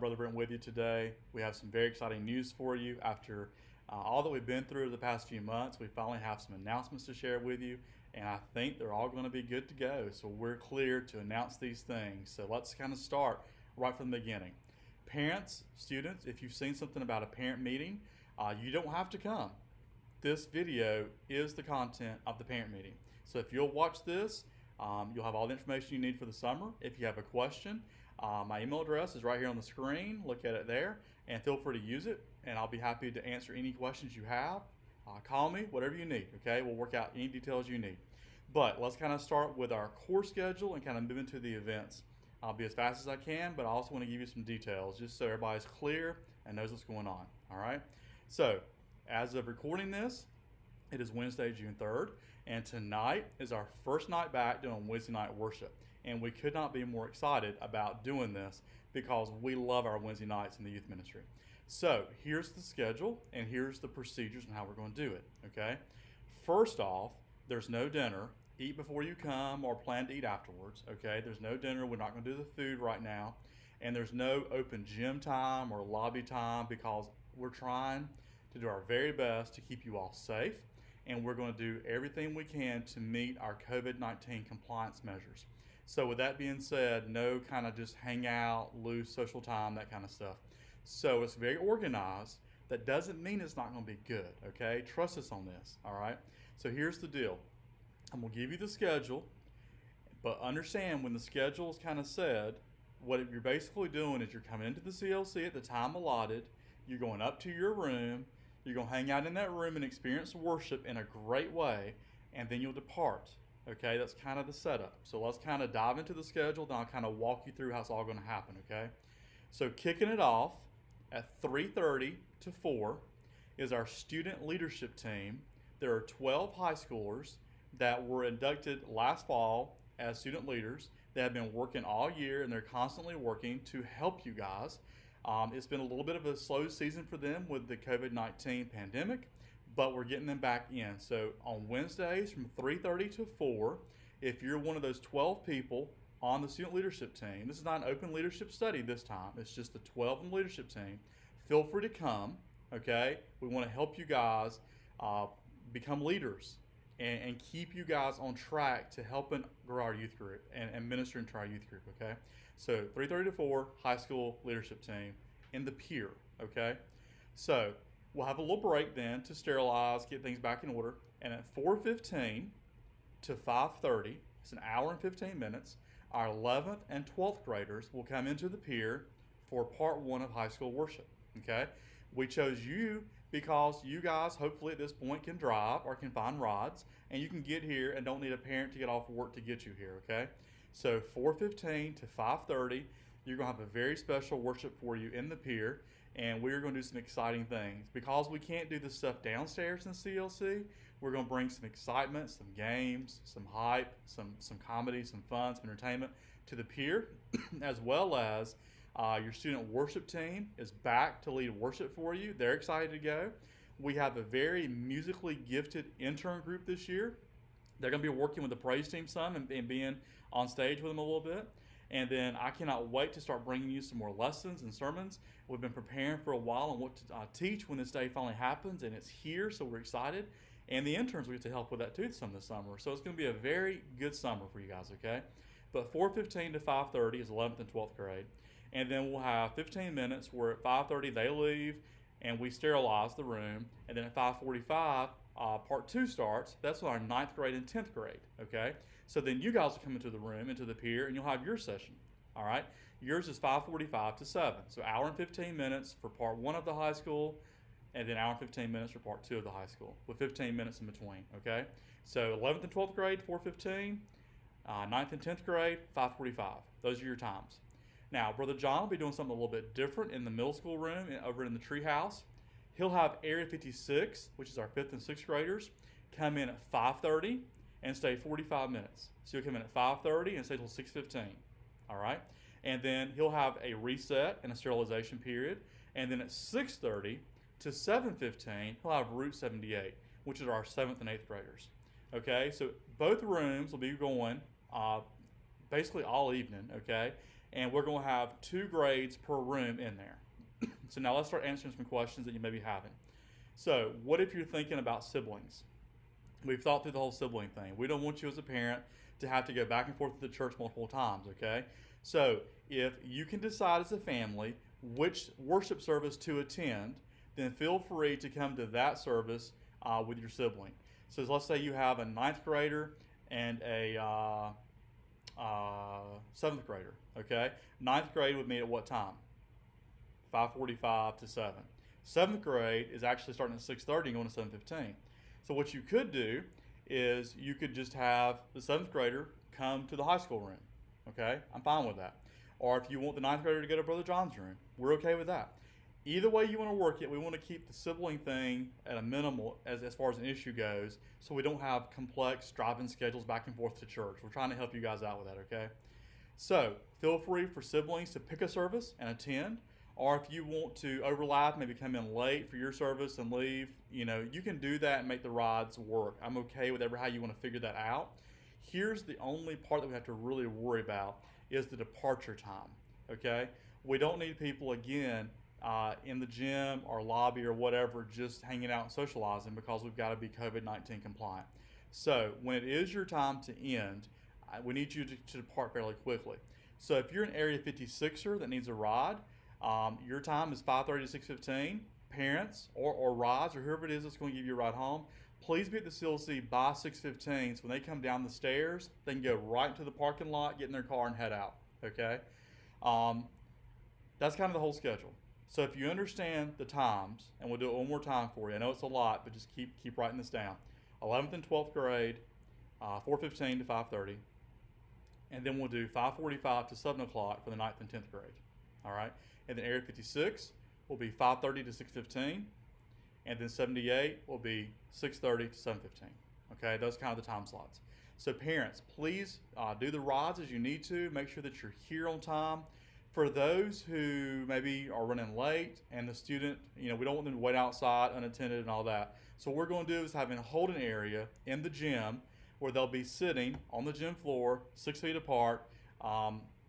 Brother Brent with you today. We have some very exciting news for you. After all that we've been through the past few months, we finally have some announcements to share with you, and I think they're all going to be good to go. So we're clear to announce these things. So let's kind of start right from the beginning. Parents, students, if you've seen something about a parent meeting, you don't have to come. This video is the content of the parent meeting. So if you'll watch this, you'll have all the information you need for the summer. If you have a question, my email address is right here on the screen. Look at it there and feel free to use it, and I'll be happy to answer any questions you have. Call me, whatever you need, okay? We'll work out any details you need. But let's kind of start with our course schedule and kind of move into the events. I'll be as fast as I can, but I also want to give you some details just so everybody's clear and knows what's going on, all right? So as of recording this, it is Wednesday, June 3rd, and tonight is our first night back doing Wednesday night worship. And we could not be more excited about doing this because we love our Wednesday nights in the youth ministry. So here's the schedule and here's the procedures and how we're going to do it, okay? First off, there's no dinner. Eat before you come or plan to eat afterwards, okay? There's no dinner. We're not going to do the food right now. And there's no open gym time or lobby time because we're trying to do our very best to keep you all safe. And we're going to do everything we can to meet our COVID-19 compliance measures. So with that being said, no kind of just hang out, loose social time, that kind of stuff. So it's very organized. That doesn't mean it's not going to be good, okay? Trust us on this, all right? So here's the deal. I'm going to give you the schedule, but understand when the schedule is kind of said, what you're basically doing is you're coming into the CLC at the time allotted, you're going up to your room, you're going to hang out in that room and experience worship in a great way, and then you'll depart. Okay, that's kind of the setup. So let's kind of dive into the schedule, then I'll kind of walk you through how it's all going to happen, okay? So kicking it off at 3:30 to 4 is our student leadership team. There are 12 high schoolers that were inducted last fall as student leaders. They have been working all year, and they're constantly working to help you guys. It's been a little bit of a slow season for them with the COVID-19 pandemic, but we're getting them back in. So on Wednesdays from 3:30 to 4, if you're one of those 12 people on the student leadership team, this is not an open leadership study this time, it's just the 12 on the leadership team, feel free to come, okay? We want to help you guys become leaders and keep you guys on track to helping grow our youth group and ministering to our youth group, okay? So 3:30 to 4, high school leadership team in the pier, okay? So we'll have a little break then to sterilize, get things back in order, and at 4:15 to 5:30, it's an hour and 15 minutes, our 11th and 12th graders will come into the pier for part one of high school worship, okay? We chose you because you guys hopefully at this point can drive or can find rides, and you can get here and don't need a parent to get off work to get you here, okay? So 4:15 to 5:30, you're going to have a very special worship for you in the pier, and we're going to do some exciting things. Because we can't do this stuff downstairs in the CLC, we're going to bring some excitement, some games, some hype, some comedy, some fun, some entertainment to the pier, as well as your student worship team is back to lead worship for you. They're excited to go. We have a very musically gifted intern group this year. They're going to be working with the praise team some and being on stage with them a little bit. And then I cannot wait to start bringing you some more lessons and sermons. We've been preparing for a while on what to teach when this day finally happens, and it's here, so we're excited. And the interns will get to help with that too some this summer. So it's going to be a very good summer for you guys, okay? But 4:15 to 5:30 is 11th and 12th grade. And then we'll have 15 minutes where at 5:30 they leave and we sterilize the room. And then at 5:45, part two starts. That's with our 9th grade and 10th grade, okay? So then you guys will come into the room, into the pier, and you'll have your session, all right? Yours is 5:45 to 7. So hour and 15 minutes for part one of the high school, and then hour and 15 minutes for part two of the high school, with 15 minutes in between, okay? So 11th and 12th grade, 4:15, 9th and 10th grade, 5:45. Those are your times. Now, Brother John will be doing something a little bit different in the middle school room over in the tree house. He'll have Area 56, which is our 5th and 6th graders, come in at 5:30 and stay 45 minutes. So he'll come in at 5:30 and stay till 6:15, all right? And then he'll have a reset and a sterilization period. And then at 6:30 to 7:15, he'll have Route 78, which is our 7th and 8th graders. Okay, so both rooms will be going basically all evening, okay? and we're going to have 2 grades per room in there. So now let's start answering some questions that you may be having. So what if you're thinking about siblings? We've thought through the whole sibling thing. We don't want you as a parent to have to go back and forth to the church multiple times, okay? So if you can decide as a family which worship service to attend, then feel free to come to that service with your sibling. So let's say you have a 9th grader and a 7th grader, okay? 9th grade would meet at what time? 5:45 to 7. 7th grade is actually starting at 6:30 and going to 7:15. So what you could do is you could just have the 7th grader come to the high school room, okay? I'm fine with that. Or if you want the 9th grader to go to Brother John's room, we're okay with that. Either way you want to work it, we want to keep the sibling thing at a minimal as far as an issue goes, so we don't have complex driving schedules back and forth to church. We're trying to help you guys out with that, okay? So feel free for siblings to pick a service and attend, or if you want to overlap, maybe come in late for your service and leave, you can do that and make the rides work. I'm okay with how you want to figure that out. Here's the only part that we have to really worry about is the departure time, okay? We don't need people, again, in the gym or lobby or whatever, just hanging out and socializing, because we've got to be COVID-19 compliant. So when it is your time to end, we need you to depart fairly quickly. So if you're an Area 56er that needs a ride, your time is 5:30 to 6:15. Parents or rides or whoever it is that's going to give you a ride home, please be at the CLC by 6:15, so when they come down the stairs, they can go right into the parking lot, get in their car, and head out, okay? That's kind of the whole schedule. So if you understand the times, and we'll do it one more time for you. I know it's a lot, but just keep writing this down. 11th and 12th grade, 4:15 to 5:30. And then we'll do 5:45 to 7 o'clock for the 9th and 10th grade, all right? And then Area 56 will be 5:30 to 6:15. And then 78 will be 6:30 to 7:15. Okay, those kind of the time slots. So parents, please do the rides as you need to. Make sure that you're here on time. For those who maybe are running late and the student, we don't want them to wait outside unattended and all that. So what we're going to do is have a holding area in the gym where they'll be sitting on the gym floor, 6 feet apart,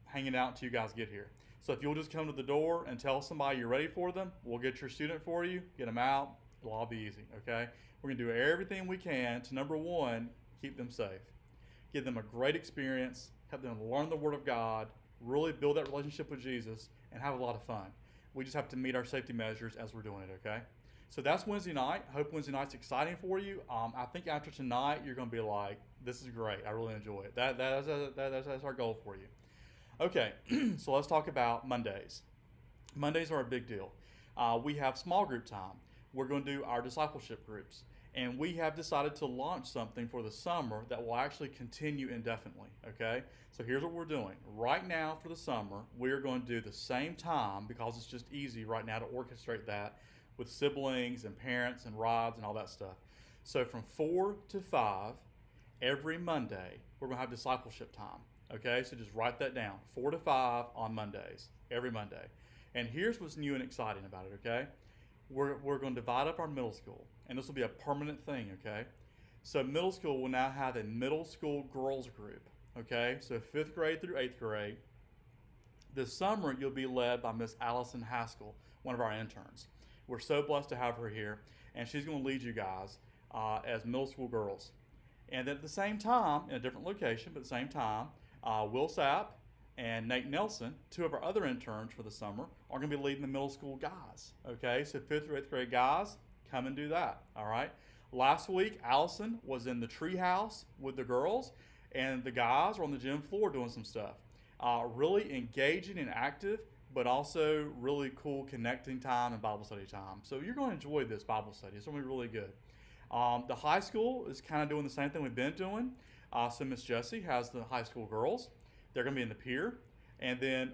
hanging out until you guys get here. So if you'll just come to the door and tell somebody you're ready for them, we'll get your student for you, get them out. It'll all be easy, okay? We're going to do everything we can to, number one, keep them safe. Give them a great experience, help them learn the Word of God, really build that relationship with Jesus, and have a lot of fun. We just have to meet our safety measures as we're doing it, okay? So that's Wednesday night. I hope Wednesday night's exciting for you. I think after tonight, you're going to be like, this is great. I really enjoy it. That's our goal for you. Okay, so let's talk about Mondays. Mondays are a big deal. We have small group time. We're going to do our discipleship groups. And we have decided to launch something for the summer that will actually continue indefinitely, okay? So here's what we're doing. Right now for the summer, we're going to do the same time, because it's just easy right now to orchestrate that with siblings and parents and rides and all that stuff. So from 4 to 5, every Monday, we're going to have discipleship time, okay? So just write that down, 4 to 5 on Mondays, every Monday. And here's what's new and exciting about it, okay? We're going to divide up our middle school, and this will be a permanent thing, okay? So middle school will now have a middle school girls group, okay? So 5th grade through 8th grade. This summer, you'll be led by Miss Allison Haskell, one of our interns. We're so blessed to have her here, and she's going to lead you guys as middle school girls. And then at the same time, in a different location, but at the same time, Will Sapp and Nate Nelson, 2 of our other interns for the summer, are going to be leading the middle school guys, okay? So 5th through 8th grade guys, come and do that, all right? Last week, Allison was in the tree house with the girls, and the guys were on the gym floor doing some stuff. Really engaging and active, but also really cool connecting time and Bible study time. So you're going to enjoy this Bible study. It's going to be really good. The high school is kind of doing the same thing we've been doing. So Miss Jessie has the high school girls. They're going to be in the pier. And then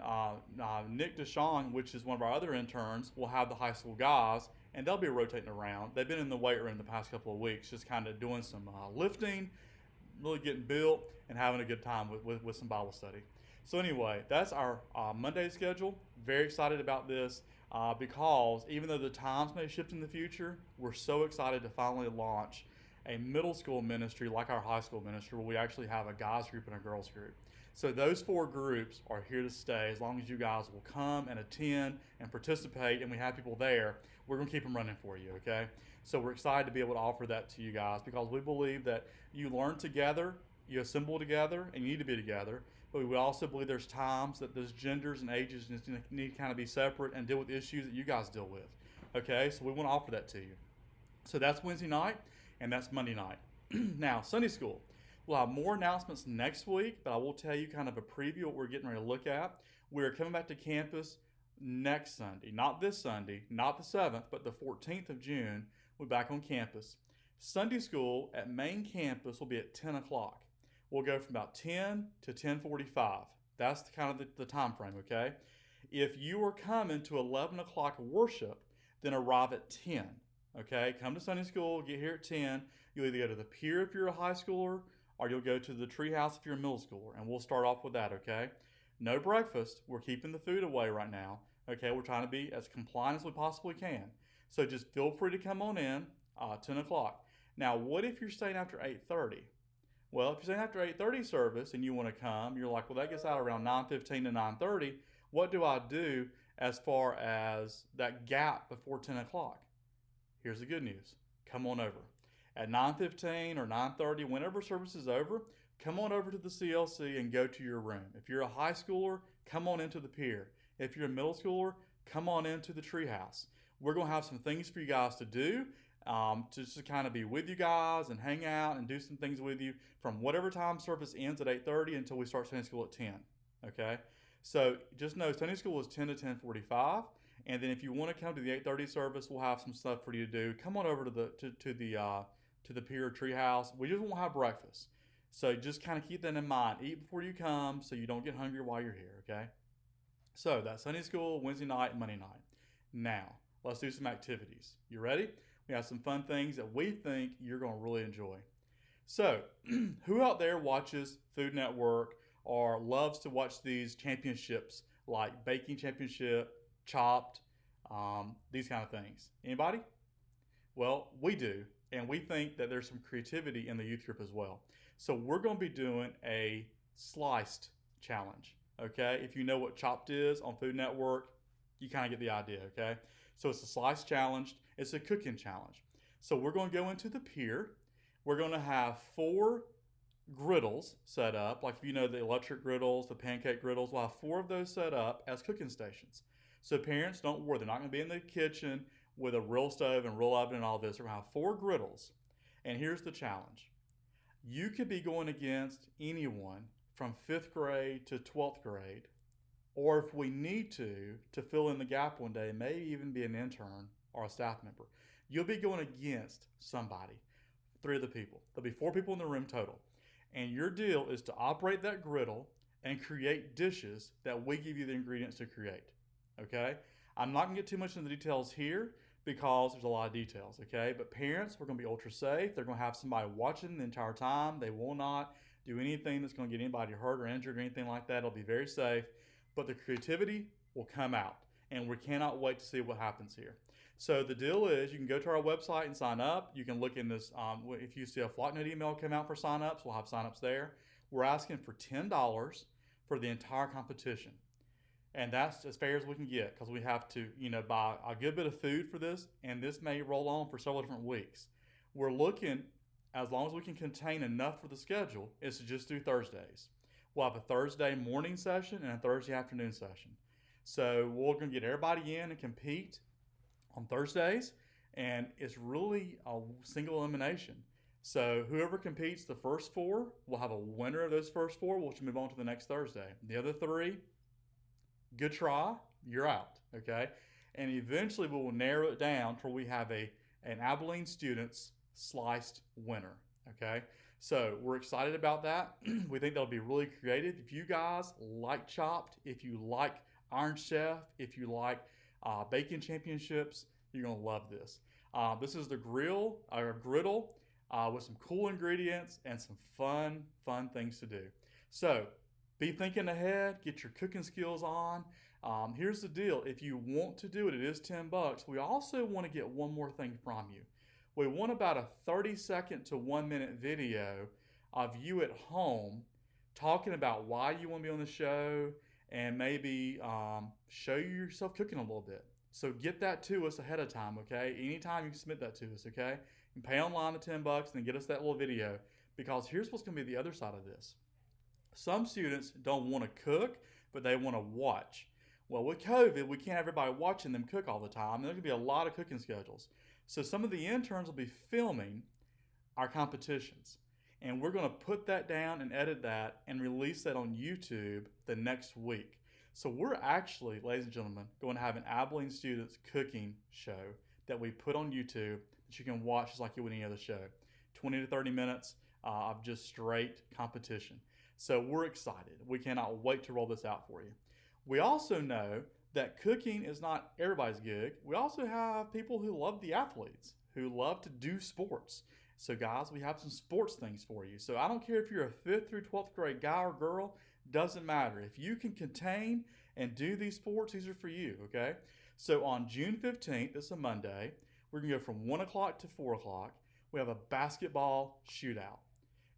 Nick Deshawn, which is one of our other interns, will have the high school guys, and they'll be rotating around. They've been in the weight room the past couple of weeks, just kind of doing some lifting, really getting built, and having a good time with some Bible study. So anyway, that's our Monday schedule. Very excited about this because even though the times may shift in the future, we're so excited to finally launch a middle school ministry like our high school ministry, where we actually have a guys group and a girls group. So those 4 groups are here to stay as long as you guys will come and attend and participate, and we have people there. We're going to keep them running for you, okay? So we're excited to be able to offer that to you guys because we believe that you learn together, you assemble together, and you need to be together. But we also believe there's times that those genders and ages need to kind of be separate and deal with issues that you guys deal with. Okay, so we want to offer that to you. So that's Wednesday night, and that's Monday night. Now, Sunday school. We'll have more announcements next week, but I will tell you kind of a preview of what we're getting ready to look at. We're coming back to campus next Sunday, not this Sunday, not the 7th, but the 14th of June. We're back on campus. Sunday school at main campus will be at 10 o'clock. We'll go from about 10 to 10:45. That's kind of the time frame, okay? If you are coming to 11 o'clock worship, then arrive at 10, okay? Come to Sunday school, get here at 10. You'll either go to the pier if you're a high schooler, or you'll go to the treehouse if you're a middle schooler, and we'll start off with that, okay? No breakfast. We're keeping the food away right now, okay? We're trying to be as compliant as we possibly can. So just feel free to come on in 10 o'clock. Now, what if you're staying after 8:30? Well, if you're staying after 8:30 service and you want to come, you're like, well, that gets out around 9:15 to 9:30. What do I do as far as that gap before 10 o'clock? Here's the good news. Come on over. At 9:15 or 9:30, whenever service is over, come on over to the CLC and go to your room. If you're a high schooler, come on into the pier. If you're a middle schooler, come on into the treehouse. We're going to have some things for you guys to do, to kind of be with you guys and hang out and do some things with you from whatever time service ends at 8:30 until we start Sunday school at 10. Okay? So just know Sunday school is 10 to 10:45. And then if you want to come to the 8:30 service, we'll have some stuff for you to do. Come on over to the pier treehouse. We just won't have breakfast. So just kind of keep that in mind. Eat before you come so you don't get hungry while you're here, okay? So that's Sunday school, Wednesday night, Monday night. Now, let's do some activities. You ready? We have some fun things that we think you're going to really enjoy. So, who out there watches Food Network or loves to watch these championships like baking championship, Chopped, these kind of things? Anybody? Well, we do, and we think that there's some creativity in the youth group as well. So we're going to be doing a sliced challenge, okay? If you know what Chopped is on Food Network, you kind of get the idea, okay? So it's a sliced challenge. It's a cooking challenge. So we're going to go into the pier. We're going to have 4 griddles set up, like if you know the electric griddles, the pancake griddles. We'll have 4 of those set up as cooking stations. So parents, don't worry. They're not going to be in the kitchen with a real stove and real oven and all this. We're going to have 4 griddles. And here's the challenge. You could be going against anyone from 5th grade to 12th grade, or if we need to fill in the gap one day, maybe even be an intern or a staff member. You'll be going against somebody, 3 other people. There'll be 4 people in the room total. And your deal is to operate that griddle and create dishes that we give you the ingredients to create, okay? I'm not going to get too much into the details here because there's a lot of details, okay? But parents, we're going to be ultra safe. They're going to have somebody watching the entire time. They will not do anything that's going to get anybody hurt or injured or anything like that. It'll be very safe. But the creativity will come out, and we cannot wait to see what happens here. So the deal is you can go to our website and sign up. You can look in this, if you see a Flocknote email come out for signups, we'll have signups there. We're asking for $10 for the entire competition. And that's as fair as we can get because we have to, buy a good bit of food for this, and this may roll on for several different weeks. We're looking, as long as we can contain enough for the schedule, is to just do Thursdays. We'll have a Thursday morning session and a Thursday afternoon session. So we're going to get everybody in and compete on Thursdays, and it's really a single elimination. So whoever competes the first 4, we'll have a winner of those first 4, which will move on to the next Thursday. The other 3, good try, you're out, okay? And eventually we will narrow it down till we have an Abilene Students sliced winner, okay? So we're excited about that. We think that'll be really creative. If you guys like Chopped, if you like Iron Chef, if you like baking championships, you're going to love this. This is the griddle with some cool ingredients and some fun things to do. So be thinking ahead, get your cooking skills on. Here's the deal. If you want to do it, it is $10. We also want to get one more thing from you. We want about a 30-second to 1-minute video of you at home talking about why you want to be on the show, and maybe show yourself cooking a little bit. So get that to us ahead of time, okay? Anytime you can submit that to us, okay? You can pay online the $10 and then get us that little video, because here's what's going to be the other side of this. Some students don't want to cook, but they want to watch. Well, with COVID, we can't have everybody watching them cook all the time. There's going to be a lot of cooking schedules. So some of the interns will be filming our competitions. And we're going to put that down and edit that and release that on YouTube the next week. So we're actually, ladies and gentlemen, going to have an Abilene students cooking show that we put on YouTube that you can watch just like you would any other show. 20 to 30 minutes of just straight competition. So we're excited. We cannot wait to roll this out for you. We also know that cooking is not everybody's gig. We also have people who love the athletes, who love to do sports. So guys, we have some sports things for you. So I don't care if you're a 5th through 12th grade guy or girl, doesn't matter. If you can contain and do these sports, these are for you, okay? So on June 15th, it's a Monday, we're gonna go from 1 o'clock to 4 o'clock. We have a basketball shootout.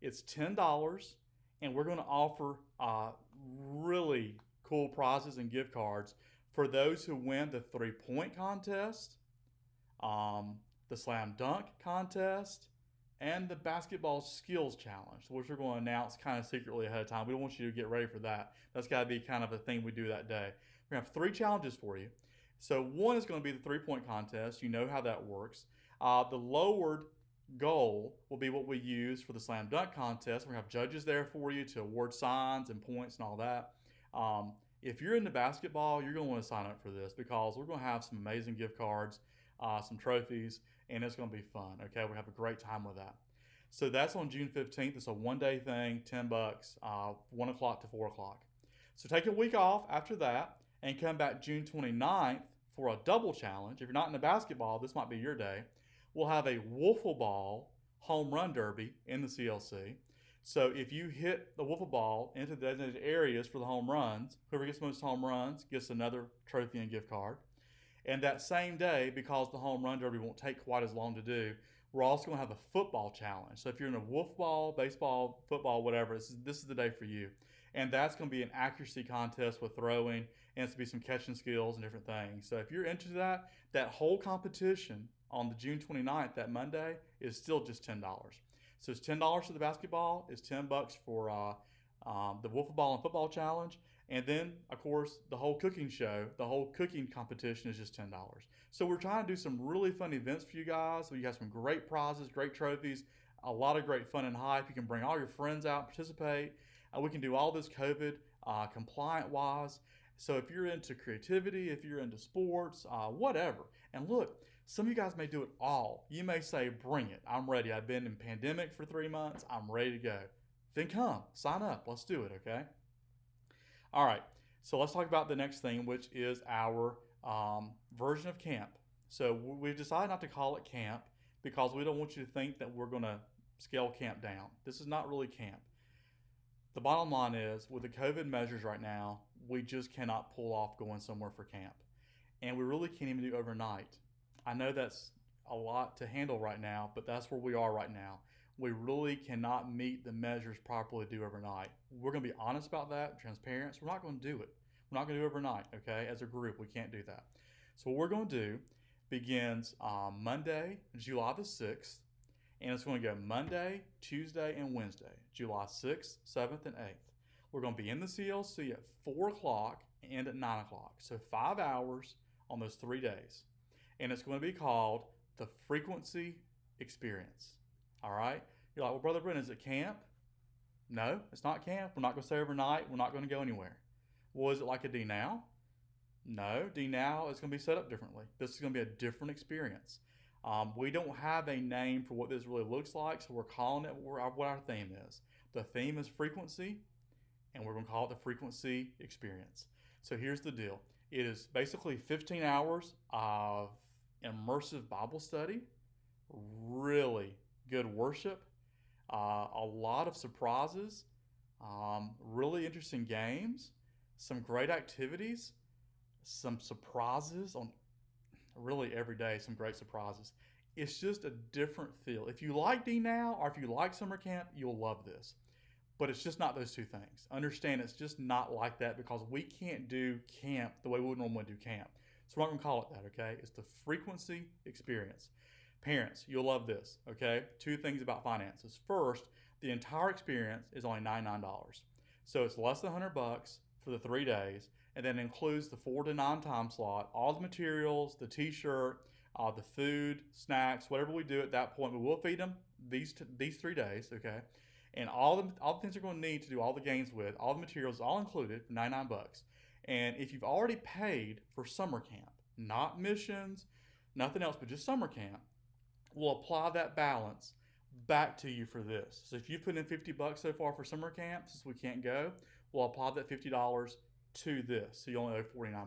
It's $10, and we're gonna offer really cool prizes and gift cards for those who win the 3-point contest, the slam dunk contest, and the basketball skills challenge, which we're going to announce kind of secretly ahead of time. We don't want you to get ready for that. That's got to be kind of a thing we do that day. We're going to have 3 challenges for you. So one is going to be the 3-point contest. You know how that works. The lowered goal will be what we use for the slam dunk contest. We're going to have judges there for you to award signs and points and all that. If you're into basketball, you're going to want to sign up for this, because we're going to have some amazing gift cards, some trophies, and it's going to be fun. Okay, we have a great time with that. So that's on June 15th. It's a one-day thing, $10, 1 o'clock to 4 o'clock. So take a week off after that and come back June 29th for a double challenge. If you're not into basketball, this might be your day. We'll have a wiffle ball home run derby in the CLC. So if you hit the wiffle ball into the designated areas for the home runs, whoever gets the most home runs gets another trophy and gift card. And that same day, because the home run derby won't take quite as long to do, we're also going to have a football challenge. So if you're in a wiffle ball, baseball, football, whatever, this is the day for you. And that's going to be an accuracy contest with throwing, and it's going to be some catching skills and different things. So if you're into that, that whole competition on the June 29th, that Monday, is still just $10. So it's $10 for the basketball, it's $10 for the wiffle ball and football challenge, and then, of course, the whole cooking show, the whole cooking competition is just $10. So we're trying to do some really fun events for you guys. So you have some great prizes, great trophies, a lot of great fun and hype. You can bring all your friends out and participate. We can do all this COVID compliant-wise. So if you're into creativity, if you're into sports, whatever. And look, some of you guys may do it all. You may say, bring it. I'm ready. I've been in pandemic for 3 months. I'm ready to go. Then come, sign up. Let's do it, okay? All right, so let's talk about the next thing, which is our version of camp. So we've decided not to call it camp because we don't want you to think that we're going to scale camp down. This is not really camp. The bottom line is, with the COVID measures right now, we just cannot pull off going somewhere for camp. And we really can't even do overnight. I know that's a lot to handle right now, but that's where we are right now. We really cannot meet the measures properly to do overnight. We're going to be honest about that, transparent. So we're not going to do it. We're not going to do overnight, okay? As a group, we can't do that. So what we're going to do begins Monday, July the 6th, and it's going to go Monday, Tuesday, and Wednesday, July 6th, 7th, and 8th. We're going to be in the CLC at 4 o'clock and at 9 o'clock. So 5 hours on those 3 days. And it's going to be called the Frequency Experience. All right? You're like, well, Brother Brent, is it camp? No, it's not camp. We're not going to stay overnight. We're not going to go anywhere. Well, is it like a D Now? No, D Now is going to be set up differently. This is going to be a different experience. We don't have a name for what this really looks like, so we're calling it what our theme is. The theme is frequency, and we're going to call it the Frequency Experience. So here's the deal. It is basically 15 hours of immersive Bible study, really good worship, a lot of surprises, really interesting games, some great activities, some surprises on really every day, some great surprises. It's just a different feel. If you like D Now or if you like summer camp, you'll love this. But it's just not those two things. Understand it's just not like that because we can't do camp the way we would normally do camp. So we're not going to call it that, okay? It's the frequency experience. Parents, you'll love this, okay? Two things about finances. First, the entire experience is only $99. So it's less than $100 for the 3 days, and then includes the 4 to 9 time slot, all the materials, the t-shirt, the food, snacks, whatever we do at that point. We will feed them these 3 days, okay? And all the things they're going to need to do all the games with, all the materials, all included for $99. And if you've already paid for summer camp, not missions, nothing else, but just summer camp, we'll apply that balance back to you for this. So if you put in $50 so far for summer camp, since we can't go, we'll apply that $50 to this. So you only owe $49.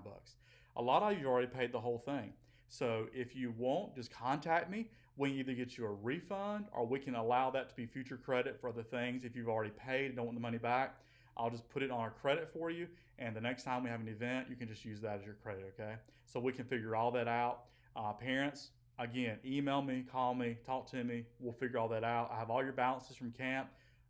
A lot of you already paid the whole thing. So if you want, just contact me. We can either get you a refund or we can allow that to be future credit for other things. If you've already paid and don't want the money back, I'll just put it on our credit for you. And the next time we have an event, you can just use that as your credit, okay? So we can figure all that out. Parents, again, email me, call me, talk to me. We'll figure all that out. I have all your balances from camp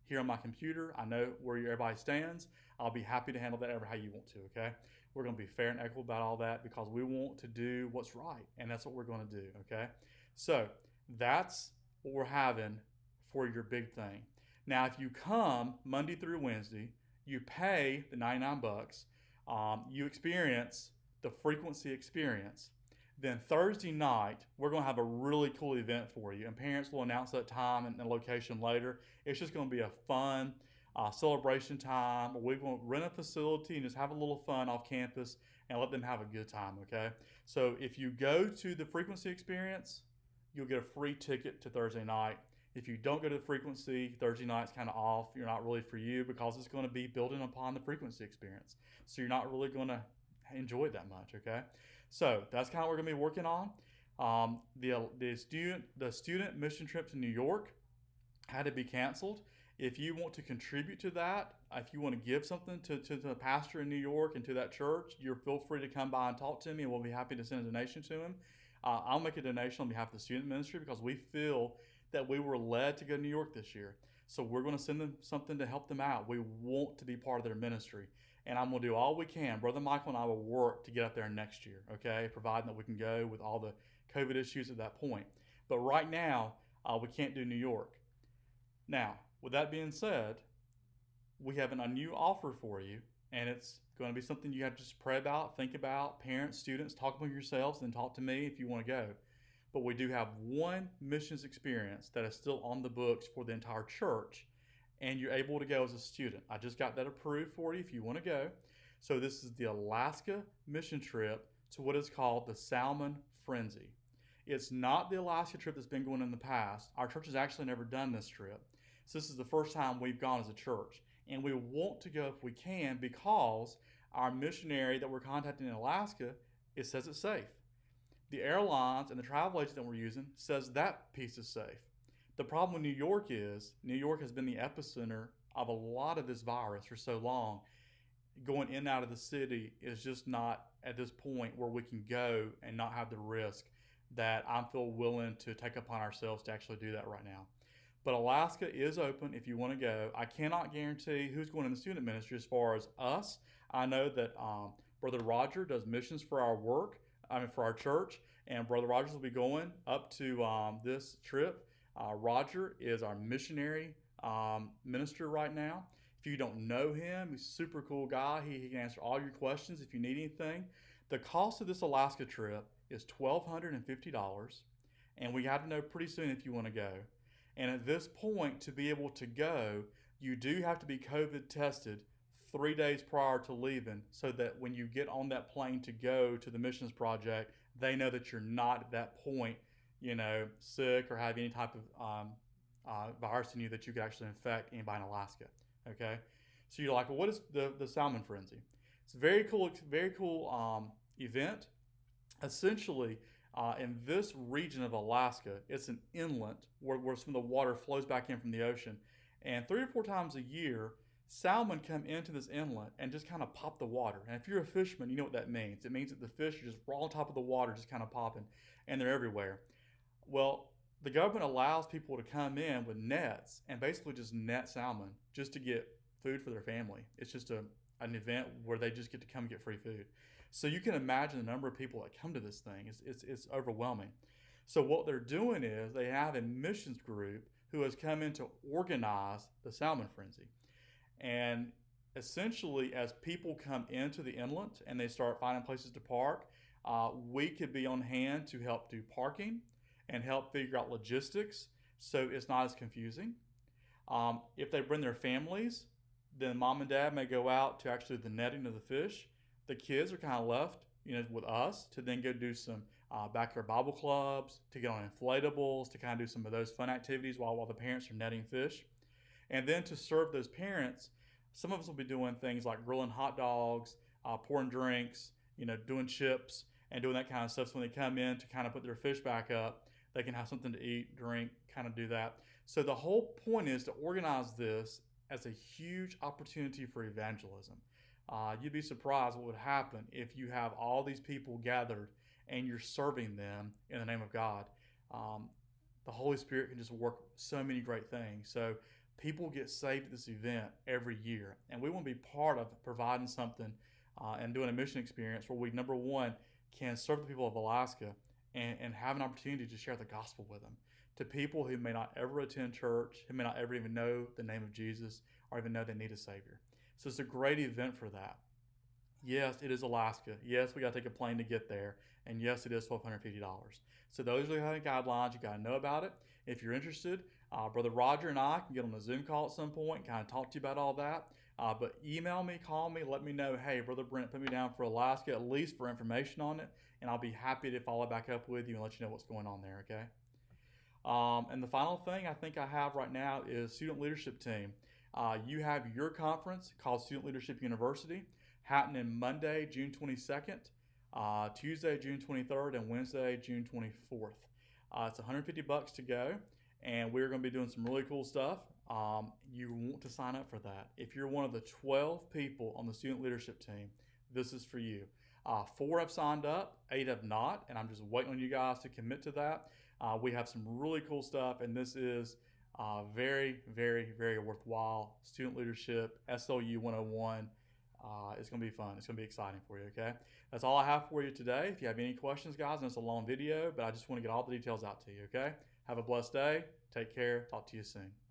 here on my computer. I know where everybody stands. I'll be happy to handle that ever how you want to, okay? We're going to be fair and equitable about all that because we want to do what's right, and that's what we're going to do, okay? So that's what we're having for your big thing. Now, if you come Monday through Wednesday, you pay the $99, you experience the frequency experience. Then Thursday night, we're going to have a really cool event for you, and parents will announce that time and location later. It's just going to be a fun celebration time. We're going to rent a facility and just have a little fun off campus and let them have a good time, okay? So if you go to the frequency experience, you'll get a free ticket to Thursday night. If you don't go to the frequency, Thursday night's kind of off. You're not really for you because it's going to be building upon the frequency experience. So you're not really going to enjoy it that much, okay? So that's kind of what we're going to be working on. The student mission trip to New York had to be canceled. If you want to contribute to that, if you want to give something to the pastor in New York and to that church, you're feel free to come by and talk to me, and we'll be happy to send a donation to him. I'll make a donation on behalf of the student ministry because we feel that we were led to go to New York this year. So we're going to send them something to help them out. We want to be part of their ministry. And I'm going to do all we can. Brother Michael and I will work to get up there next year, okay? Providing that we can go with all the COVID issues at that point. But right now, we can't do New York. Now, with that being said, we have a new offer for you, and it's going to be something you have to just pray about, think about, parents, students, talk among yourselves, and talk to me if you want to go. But we do have one missions experience that is still on the books for the entire church, and you're able to go as a student. I just got that approved for you if you want to go. So this is the Alaska mission trip to what is called the Salmon Frenzy. It's not the Alaska trip that's been going in the past. Our church has actually never done this trip. So this is the first time we've gone as a church. And we want to go if we can because our missionary that we're contacting in Alaska, it says it's safe. The airlines and the travel agent that we're using says that piece is safe. The problem with New York is New York has been the epicenter of a lot of this virus for so long. Going in and out of the city is just not at this point where we can go and not have the risk that I feel willing to take upon ourselves to actually do that right now. But Alaska is open if you want to go. I cannot guarantee who's going in the student ministry as far as us. I know that Brother Roger does missions for for our church, and Brother Rogers will be going up to this trip. Roger is our missionary minister right now. If you don't know him, he's a super cool guy. He can answer all your questions if you need anything. The cost of this Alaska trip is $1,250, and we have to know pretty soon if you want to go. And at this point, to be able to go, you do have to be COVID tested 3 days prior to leaving so that when you get on that plane to go to the missions project, they know that you're not at that point, sick or have any type of virus in you that you could actually infect anybody in Alaska. Okay, so you're like, well, what is the Salmon Frenzy? It's a very cool event. Essentially, in this region of Alaska, it's an inlet where some of the water flows back in from the ocean, and 3 or 4 times a year, salmon come into this inlet and just kind of pop the water. And if you're a fisherman, you know what that means. It means that the fish are just raw on top of the water, just kind of popping, and they're everywhere. Well, the government allows people to come in with nets and basically just net salmon just to get food for their family. It's just an event where they just get to come get free food. So you can imagine the number of people that come to this thing. It's overwhelming. So what they're doing is they have a missions group who has come in to organize the salmon frenzy. And essentially, as people come into the inlet and they start finding places to park, we could be on hand to help do parking and help figure out logistics so it's not as confusing. If they bring their families, then mom and dad may go out to actually the netting of the fish. The kids are kind of left, with us to then go do some backyard Bible clubs, to get on inflatables, to kind of do some of those fun activities while the parents are netting fish. And then to serve those parents, some of us will be doing things like grilling hot dogs, pouring drinks, doing chips, and doing that kind of stuff. So when they come in to kind of put their fish back up, they can have something to eat, drink, kind of do that. So the whole point is to organize this as a huge opportunity for evangelism. You'd be surprised what would happen if you have all these people gathered and you're serving them in the name of God. The Holy Spirit can just work so many great things. So people get saved at this event every year, and we want to be part of providing something and doing a mission experience where we, number one, can serve the people of Alaska and have an opportunity to share the gospel with them, to people who may not ever attend church, who may not ever even know the name of Jesus or even know they need a Savior. So it's a great event for that. Yes, it is Alaska. Yes, we got to take a plane to get there. And yes, it is $1,250. So those are the guidelines. You got to know about it. If you're interested, Brother Roger and I can get on a Zoom call at some point and kind of talk to you about all that. But email me, call me, let me know, hey, Brother Brent, put me down for Alaska, at least for information on it. And I'll be happy to follow back up with you and let you know what's going on there, okay? And the final thing I think I have right now is Student Leadership Team. You have your conference called Student Leadership University happening Monday, June 22nd, Tuesday, June 23rd, and Wednesday, June 24th. It's $150 to go, and we're going to be doing some really cool stuff. You want to sign up for that. If you're one of the 12 people on the student leadership team, this is for you. 4 have signed up, 8 have not, and I'm just waiting on you guys to commit to that. We have some really cool stuff, and this is very, very, very worthwhile. Student leadership, SLU 101. It's going to be fun. It's going to be exciting for you, okay? That's all I have for you today. If you have any questions, guys, and it's a long video, but I just want to get all the details out to you, okay? Have a blessed day. Take care. Talk to you soon.